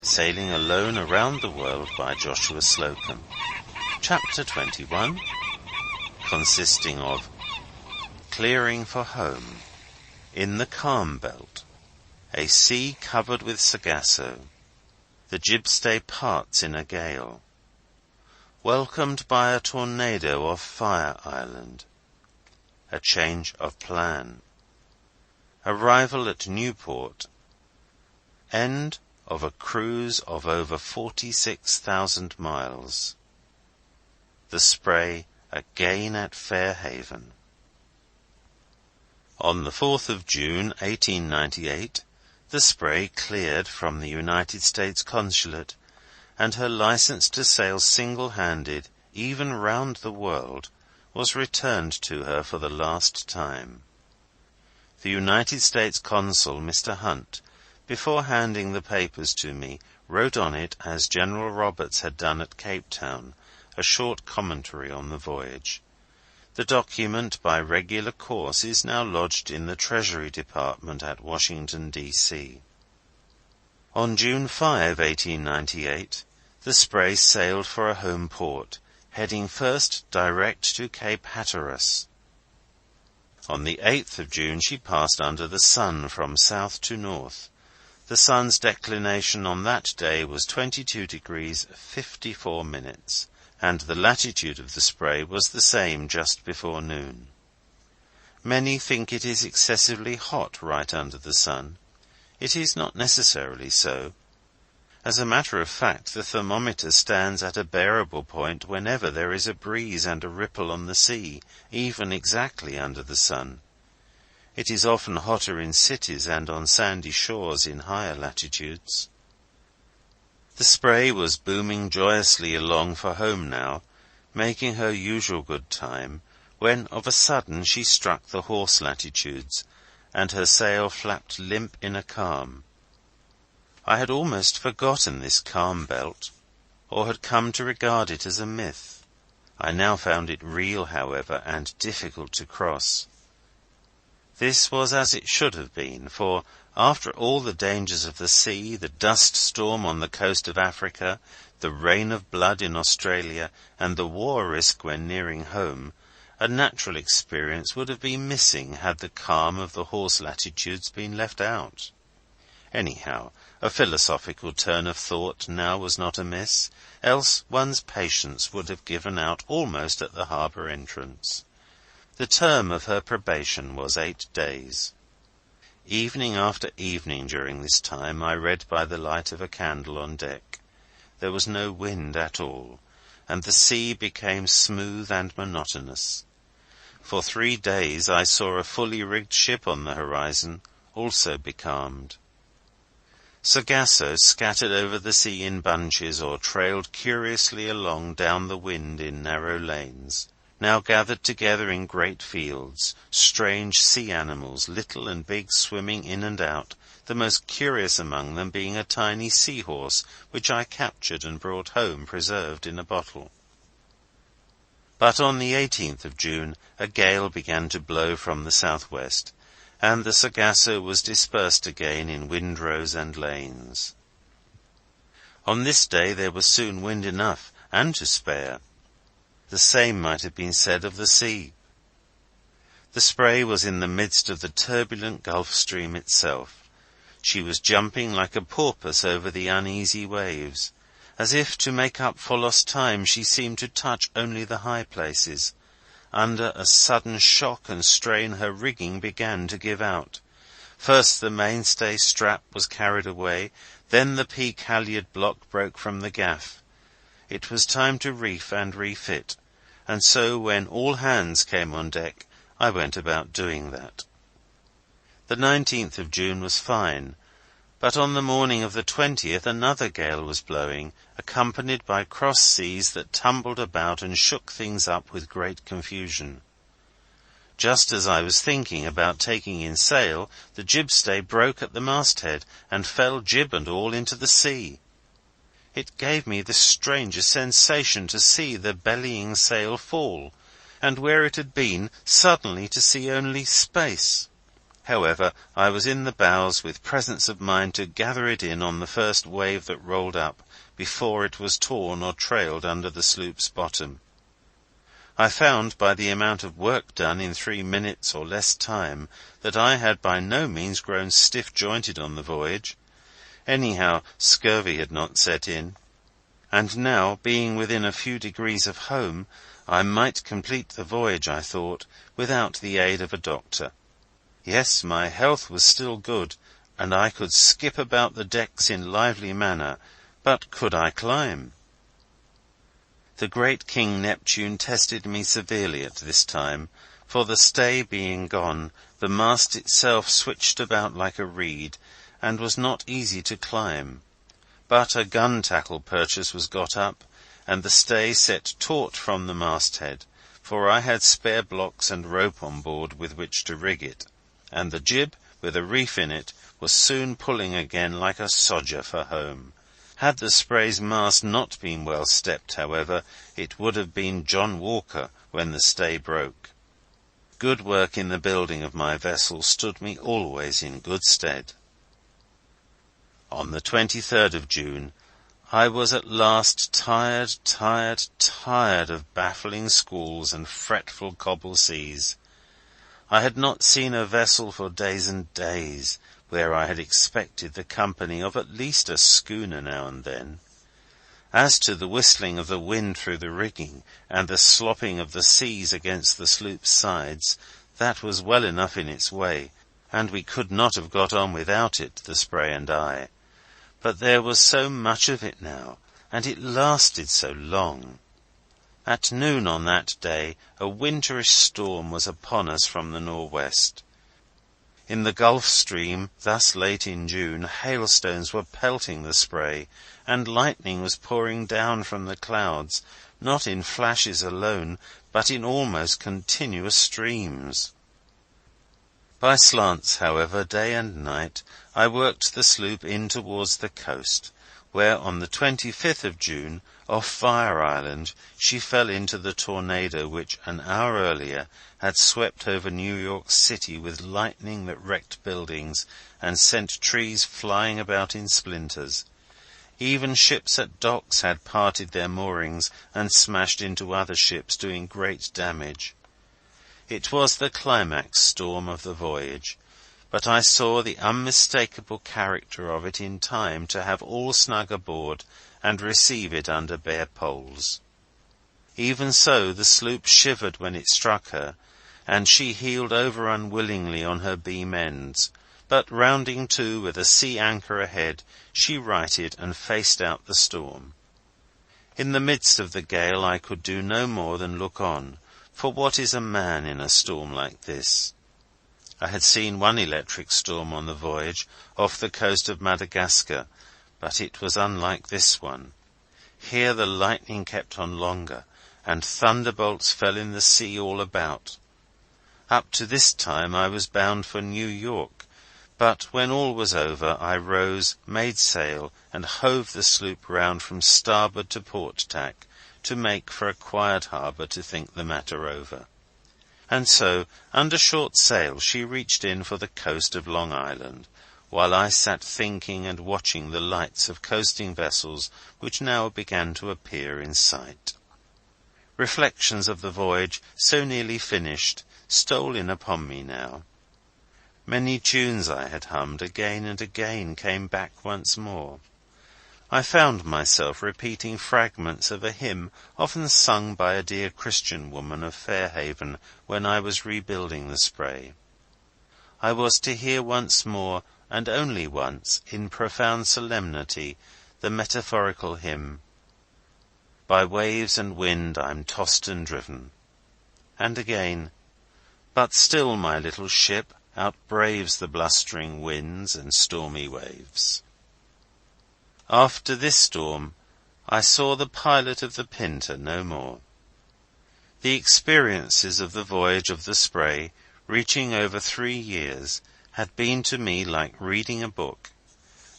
Sailing Alone Around the World by Joshua Slocum. Chapter 21, consisting of Clearing for Home, In the Calm Belt, A Sea Covered with Sargasso, The Jibstay Parts in a Gale, Welcomed by a Tornado off Fire Island, A Change of Plan, Arrival at Newport, End of a cruise of over 46,000 miles. The Spray again at Fairhaven. On the 4th of June, 1898, the Spray cleared from the United States Consulate, and her licence to sail single-handed, even round the world, was returned to her for the last time. The United States Consul, Mr. Hunt, before handing the papers to me, wrote on it, as General Roberts had done at Cape Town, a short commentary on the voyage. The document, by regular course, is now lodged in the Treasury Department at Washington, D.C. On June 5, 1898, the Spray sailed for a home port, heading first direct to Cape Hatteras. On the 8th of June she passed under the sun from south to north. The sun's declination on that day was 22 degrees 54 minutes, and the latitude of the Spray was the same just before noon. Many think it is excessively hot right under the sun. It is not necessarily so. As a matter of fact, the thermometer stands at a bearable point whenever there is a breeze and a ripple on the sea, even exactly under the sun. It is often hotter in cities and on sandy shores in higher latitudes. The Spray was booming joyously along for home now, making her usual good time, when of a sudden she struck the horse latitudes, and her sail flapped limp in a calm. I had almost forgotten this calm belt, or had come to regard it as a myth. I now found it real, however, and difficult to cross. This was as it should have been, for, after all the dangers of the sea, the dust storm on the coast of Africa, the rain of blood in Australia, and the war risk when nearing home, a natural experience would have been missing had the calm of the horse latitudes been left out. Anyhow, a philosophical turn of thought now was not amiss, else one's patience would have given out almost at the harbour entrance. The term of her probation was 8 days. Evening after evening during this time I read by the light of a candle on deck. There was no wind at all, and the sea became smooth and monotonous. For 3 days I saw a fully rigged ship on the horizon, also becalmed. Sargasso scattered over the sea in bunches, or trailed curiously along down the wind in narrow lanes. Now gathered together in great fields, strange sea animals, little and big, swimming in and out, the most curious among them being a tiny seahorse, which I captured and brought home preserved in a bottle. But on the 18th of June a gale began to blow from the southwest, and the Sargasso was dispersed again in windrows and lanes. On this day there was soon wind enough, and to spare. The same might have been said of the sea. The Spray was in the midst of the turbulent Gulf Stream itself. She was jumping like a porpoise over the uneasy waves. As if to make up for lost time, she seemed to touch only the high places. Under a sudden shock and strain her rigging began to give out. First the mainstay strap was carried away, then the peak halyard block broke from the gaff. It was time to reef and refit, and so when all hands came on deck, I went about doing that. The 19th of June was fine, but on the morning of the 20th another gale was blowing, accompanied by cross seas that tumbled about and shook things up with great confusion. Just as I was thinking about taking in sail, the jibstay broke at the masthead, and fell jib and all into the sea. It gave me the strangest sensation to see the bellying sail fall, and where it had been, suddenly to see only space. However, I was in the bows with presence of mind to gather it in on the first wave that rolled up, before it was torn or trailed under the sloop's bottom. I found, by the amount of work done in 3 minutes or less time, that I had by no means grown stiff-jointed on the voyage. Anyhow, scurvy had not set in. And now, being within a few degrees of home, I might complete the voyage, I thought, without the aid of a doctor. Yes, my health was still good, and I could skip about the decks in lively manner, but could I climb? The great King Neptune tested me severely at this time, for the stay being gone, the mast itself switched about like a reed, and was not easy to climb. But a gun-tackle purchase was got up, and the stay set taut from the masthead, for I had spare blocks and rope on board with which to rig it, and the jib, with a reef in it, was soon pulling again like a sodger for home. Had the Spray's mast not been well stepped, however, it would have been John Walker when the stay broke. Good work in the building of my vessel stood me always in good stead. On the 23rd of June, I was at last tired of baffling squalls and fretful cobble seas. I had not seen a vessel for days and days, where I had expected the company of at least a schooner now and then. As to the whistling of the wind through the rigging, and the slopping of the seas against the sloop's sides, that was well enough in its way, and we could not have got on without it, the Spray and I. But there was so much of it now, and it lasted so long. At noon on that day a winterish storm was upon us from the nor'west. In the Gulf Stream, thus late in June, hailstones were pelting the Spray, and lightning was pouring down from the clouds, not in flashes alone, but in almost continuous streams. By slants, however, day and night, I worked the sloop in towards the coast, where on the 25th of June, off Fire Island, she fell into the tornado which, an hour earlier, had swept over New York City with lightning that wrecked buildings and sent trees flying about in splinters. Even ships at docks had parted their moorings and smashed into other ships, doing great damage. It was the climax storm of the voyage, but I saw the unmistakable character of it in time to have all snug aboard and receive it under bare poles. Even so, the sloop shivered when it struck her, and she heeled over unwillingly on her beam ends, but rounding to with a sea anchor ahead, she righted and faced out the storm. In the midst of the gale I could do no more than look on, for what is a man in a storm like this? I had seen one electric storm on the voyage, off the coast of Madagascar, but it was unlike this one. Here the lightning kept on longer, and thunderbolts fell in the sea all about. Up to this time I was bound for New York, but when all was over I rose, made sail, and hove the sloop round from starboard to port tack, to make for a quiet harbour to think the matter over. And so, under short sail, she reached in for the coast of Long Island, while I sat thinking and watching the lights of coasting vessels which now began to appear in sight. Reflections of the voyage, so nearly finished, stole in upon me now. Many tunes I had hummed again and again came back once more. I found myself repeating fragments of a hymn often sung by a dear Christian woman of Fairhaven when I was rebuilding the Spray. I was to hear once more, and only once, in profound solemnity, the metaphorical hymn, "By waves and wind I'm tossed and driven," and again, "But still my little ship outbraves the blustering winds and stormy waves." After this storm, I saw the pilot of the Pinta no more. The experiences of the voyage of the Spray, reaching over 3 years, had been to me like reading a book,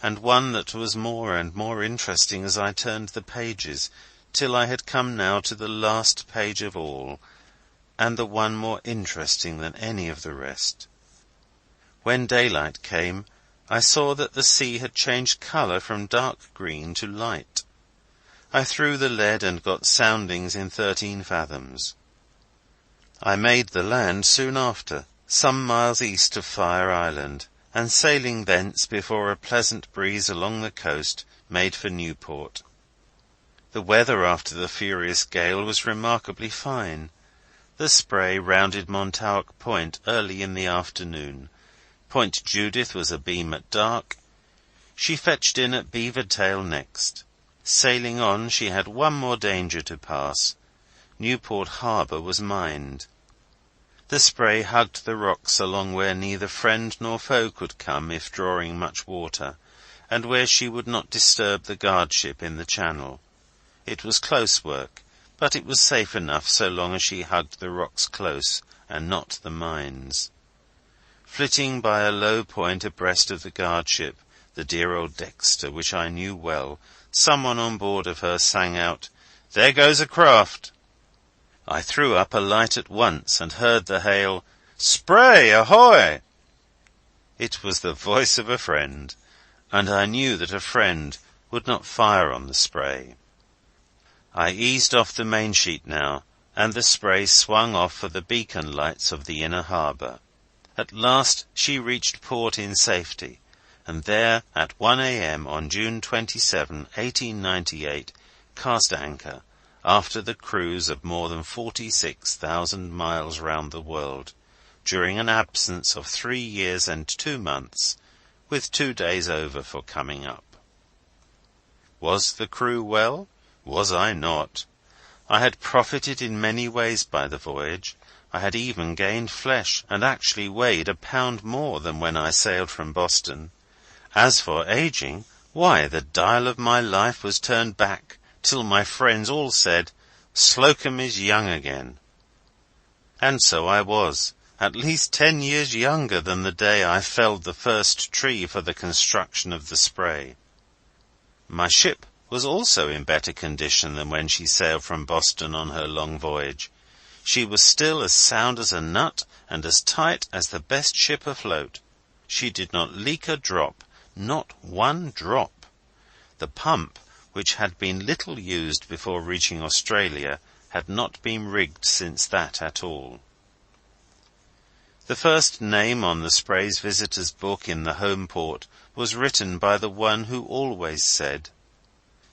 and one that was more and more interesting as I turned the pages, till I had come now to the last page of all, and the one more interesting than any of the rest. When daylight came, I saw that the sea had changed colour from dark green to light. I threw the lead and got soundings in 13 fathoms. I made the land soon after, some miles east of Fire Island, and sailing thence before a pleasant breeze along the coast, made for Newport. The weather after the furious gale was remarkably fine. The Spray rounded Montauk Point early in the afternoon. Point Judith was abeam at dark. She fetched in at Beaver Tail next. Sailing on, she had one more danger to pass. Newport Harbour was mined. The Spray hugged the rocks along where neither friend nor foe could come if drawing much water, and where she would not disturb the guardship in the channel. It was close work, but it was safe enough so long as she hugged the rocks close and not the mines. Flitting by a low point abreast of the guardship, the dear old Dexter, which I knew well, someone on board of her sang out, "There goes a craft!" I threw up a light at once and heard the hail, "Spray, ahoy!" It was the voice of a friend, and I knew that a friend would not fire on the Spray. I eased off the mainsheet now, and the Spray swung off for the beacon lights of the inner harbour. At last she reached port in safety, and there, at 1 a.m. on June 27, 1898, cast anchor, after the cruise of more than 46,000 miles round the world, during an absence of 3 years and 2 months, with 2 days over for coming up. Was the crew well? Was I not? I had profited in many ways by the voyage. I had even gained flesh, and actually weighed 1 pound more than when I sailed from Boston. As for ageing, why, the dial of my life was turned back, till my friends all said, "Slocum is young again." And so I was, at least 10 years younger than the day I felled the first tree for the construction of the Spray. My ship was also in better condition than when she sailed from Boston on her long voyage. She was still as sound as a nut and as tight as the best ship afloat. She did not leak a drop, not one drop. The pump, which had been little used before reaching Australia, had not been rigged since that at all. The first name on the Spray's visitors' book in the home port was written by the one who always said,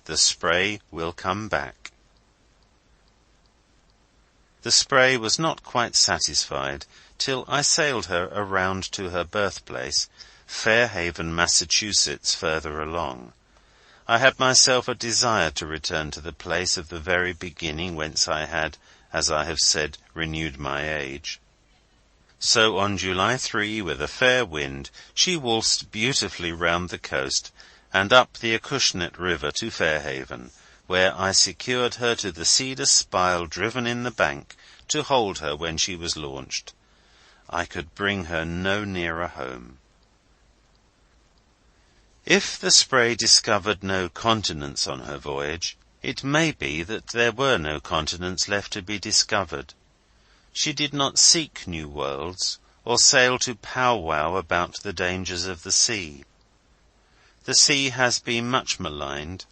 "The Spray will come back." The Spray was not quite satisfied till I sailed her around to her birthplace, Fairhaven, Massachusetts, further along. I had myself a desire to return to the place of the very beginning whence I had, as I have said, renewed my age. So on July 3, with a fair wind, she waltzed beautifully round the coast and up the Acushnet River to Fairhaven, where I secured her to the cedar spile driven in the bank to hold her when she was launched. I could bring her no nearer home. If the Spray discovered no continents on her voyage, it may be that there were no continents left to be discovered. She did not seek new worlds, or sail to pow-wow about the dangers of the sea. The sea has been much maligned.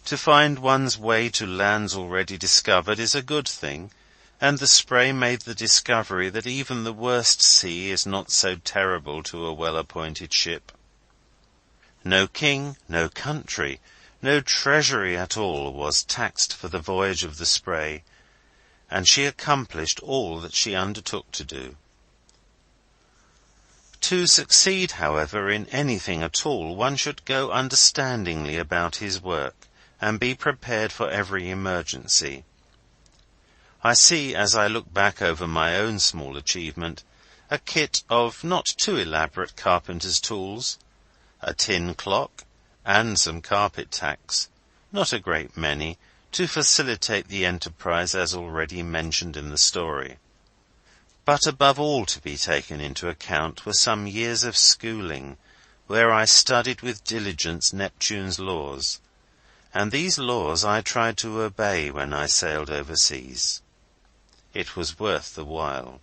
To find one's way to lands already discovered is a good thing, and the Spray made the discovery that even the worst sea is not so terrible to a well-appointed ship. No king, no country, no treasury at all was taxed for the voyage of the Spray, and she accomplished all that she undertook to do. To succeed, however, in anything at all, one should go understandingly about his work, and be prepared for every emergency. I see, as I look back over my own small achievement, a kit of not too elaborate carpenter's tools, a tin clock, and some carpet tacks, not a great many, to facilitate the enterprise as already mentioned in the story. But above all to be taken into account were some years of schooling, where I studied with diligence Neptune's laws, and these laws I tried to obey when I sailed overseas. It was worth the while.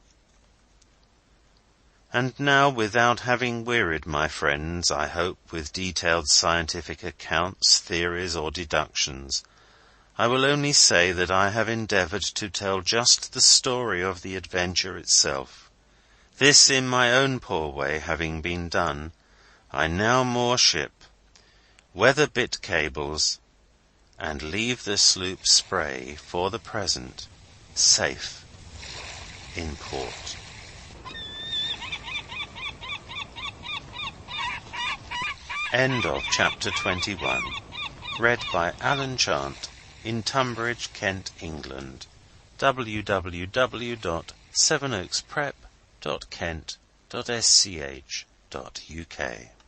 And now, without having wearied my friends, I hope, with detailed scientific accounts, theories, or deductions, I will only say that I have endeavoured to tell just the story of the adventure itself. This, in my own poor way, having been done, I now moor ship, weather bit cables, and leave the sloop Spray, for the present, safe in port. End of Chapter 21. Read by Alan Chant in Tunbridge, Kent, England. www.sevenoaksprep.kent.sch.uk